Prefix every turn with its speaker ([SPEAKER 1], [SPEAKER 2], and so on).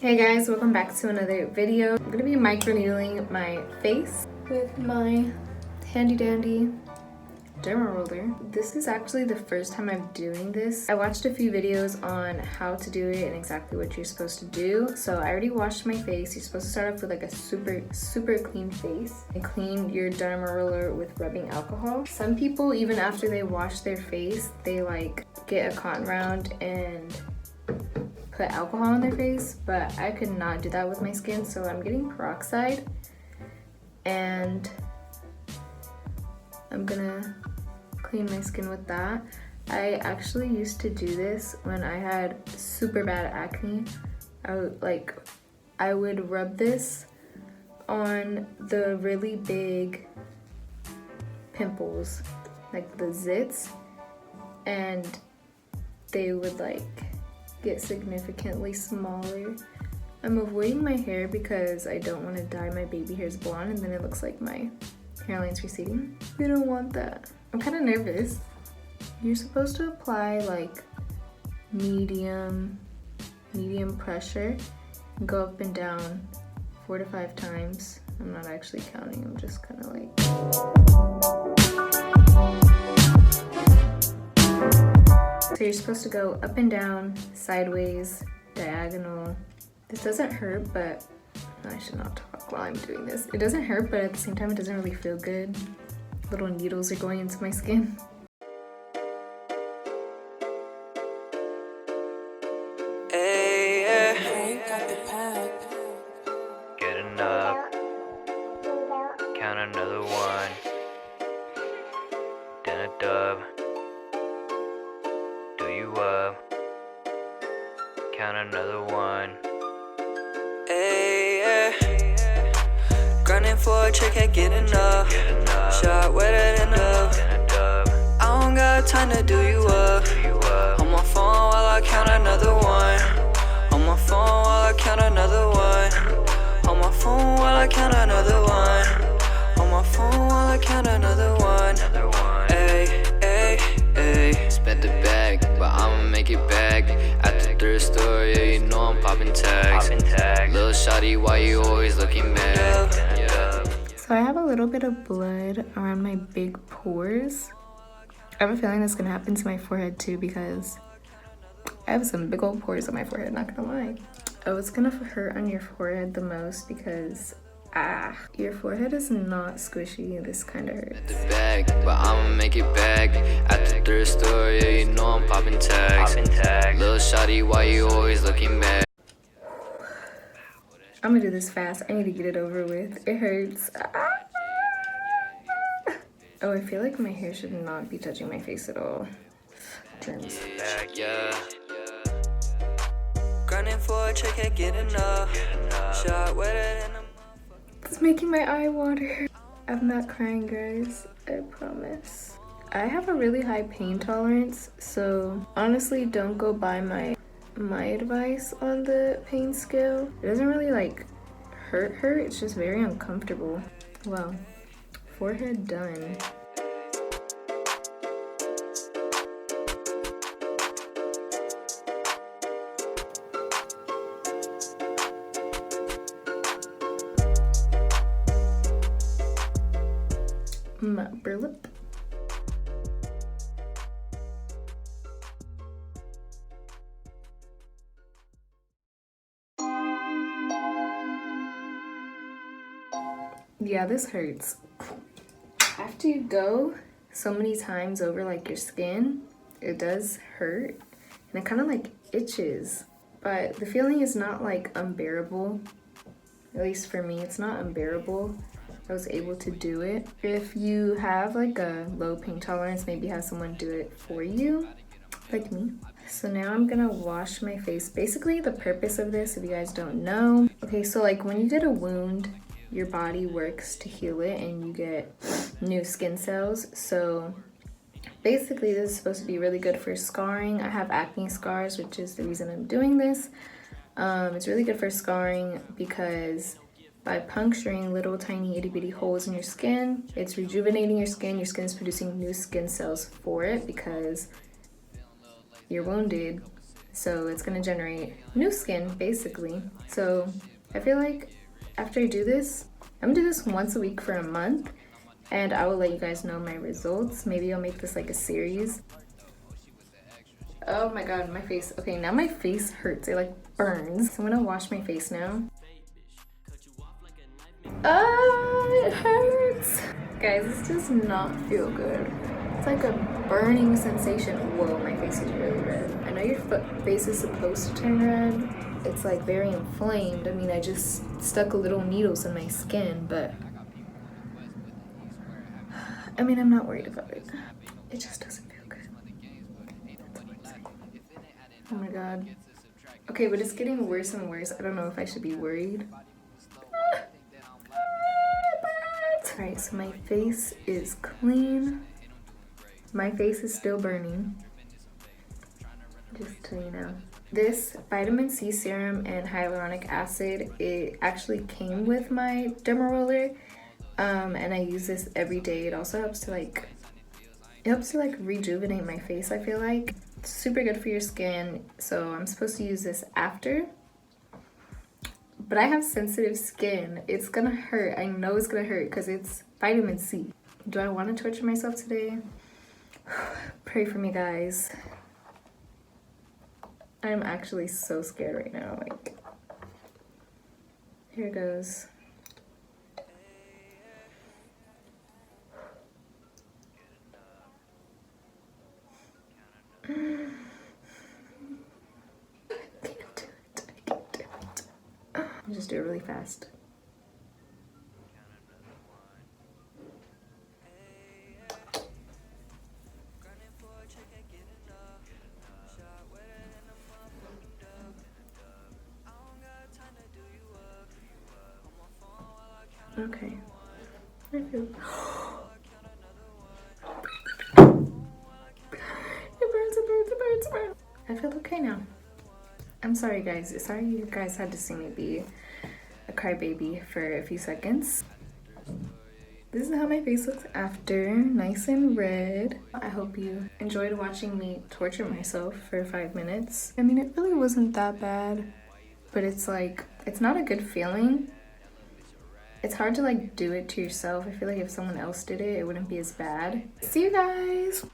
[SPEAKER 1] Hey guys, welcome back to another video. I'm gonna be microneedling my face with my handy dandy derma roller. This is actually the first time I'm doing this. I watched a few videos on how to do it and exactly what you're supposed to do. So I already washed my face. You're supposed to start off with like a super clean face and clean your derma roller with rubbing alcohol. Some people, even after they wash their face, they like get a cotton round and put alcohol on their face, but I could not do that with my skin, so I'm getting peroxide and I'm gonna clean my skin with that. I actually used to do this when I had super bad acne. I would rub this on the really big pimples, like the zits, and they would like get significantly smaller. I'm avoiding my hair because I don't want to dye my baby hairs blonde and then it looks like my hairline's receding. We don't want that. I'm kind of nervous. You're supposed to apply like medium pressure and go up and down 4 to 5 times. I'm not actually counting, I'm just kind of like. So you're supposed to go up and down, sideways, diagonal. This doesn't hurt, but I should not talk while I'm doing this. It doesn't hurt, but at the same time, it doesn't really feel good. Little needles are going into my skin.
[SPEAKER 2] Hey, yeah. Got the pack. Getting up. Count another one. Then a dub. Count another one. Hey, yeah. Grinding for a check, can't get enough. Shot wetter than a dove. I don't got time to do you up. On my phone while I count another one. On my phone while I count another one. On my phone while I count another one. On my phone while I count another one. Hey, hey, hey. Spent the bag, but I'ma make it back. At the thrift store, yeah, you know I'm popping tags. Little shawty, why you always looking mad?
[SPEAKER 1] So I have a little bit of blood around my big pores. I have a feeling that's gonna happen to my forehead too because I have some big old pores on my forehead, not gonna lie. Oh, it's gonna hurt on your forehead the most because your forehead is not squishy. This kind of hurts.
[SPEAKER 2] The bag, but I'ma make it back. At the thrift store, yeah, you know I'm popping tags. Little shawty, why you always looking mad?
[SPEAKER 1] I'm gonna do this fast. I need to get it over with. It hurts. Oh, I feel like my hair should not be touching my face at all. Germs.
[SPEAKER 2] Yeah. Grinding for a check, can't get enough. Shot wetter than a.
[SPEAKER 1] It's making my eye water. I'm not crying, guys. I promise. I have a really high pain tolerance, so honestly, don't go by my advice on the pain scale. It doesn't really like hurt. It's just very uncomfortable. Well, forehead done. My upper lip. Yeah, this hurts. After you go so many times over like your skin, it does hurt and it kind of like itches, but the feeling is not like unbearable. At least for me, it's not unbearable. I was able to do it. If you have like a low pain tolerance, maybe have someone do it for you, like me. So now I'm gonna wash my face. Basically, the purpose of this, if you guys don't know, okay, so like when you get a wound, your body works to heal it and you get new skin cells. So basically, this is supposed to be really good for scarring. I have acne scars, which is the reason I'm doing this. It's really good for scarring because by puncturing little tiny itty bitty holes in your skin, it's rejuvenating your skin. Your skin is producing new skin cells for it because you're wounded. So it's gonna generate new skin basically. So I feel like after I do this, I'm gonna do this once a week for a month, and I will let you guys know my results. Maybe I'll make this like a series. Oh my god, my face. Okay, now my face hurts. It like burns. So I'm gonna wash my face now. It hurts. Guys, this does not feel good. It's like a burning sensation. Whoa, my face is really red. I know your face is supposed to turn red. It's like very inflamed. I mean, I just stuck little needles in my skin, but I mean, I'm not worried about it. It just doesn't feel good. That's all I'm saying. Oh my god. Okay, but it's getting worse and worse. I don't know if I should be worried. Alright, so my face is clean. My face is still burning. Just to you know. This vitamin C serum and hyaluronic acid, it actually came with my derma roller. And I use this every day. It also helps to like, rejuvenate my face, I feel like. It's super good for your skin. So I'm supposed to use this after. But I have sensitive skin. It's gonna hurt. I know it's gonna hurt because it's vitamin C. Do I want to torture myself today? Pray for me, guys. I'm actually so scared right now. Like, here it goes. I'll just do it really fast. Okay. I feel it burns. I feel okay now. I'm sorry guys. Sorry you guys had to see me be a crybaby for a few seconds. This is how my face looks after. Nice and red. I hope you enjoyed watching me torture myself for 5 minutes. I mean, it really wasn't that bad, but it's like, it's not a good feeling. It's hard to like do it to yourself. I feel like if someone else did it, it wouldn't be as bad. See you guys.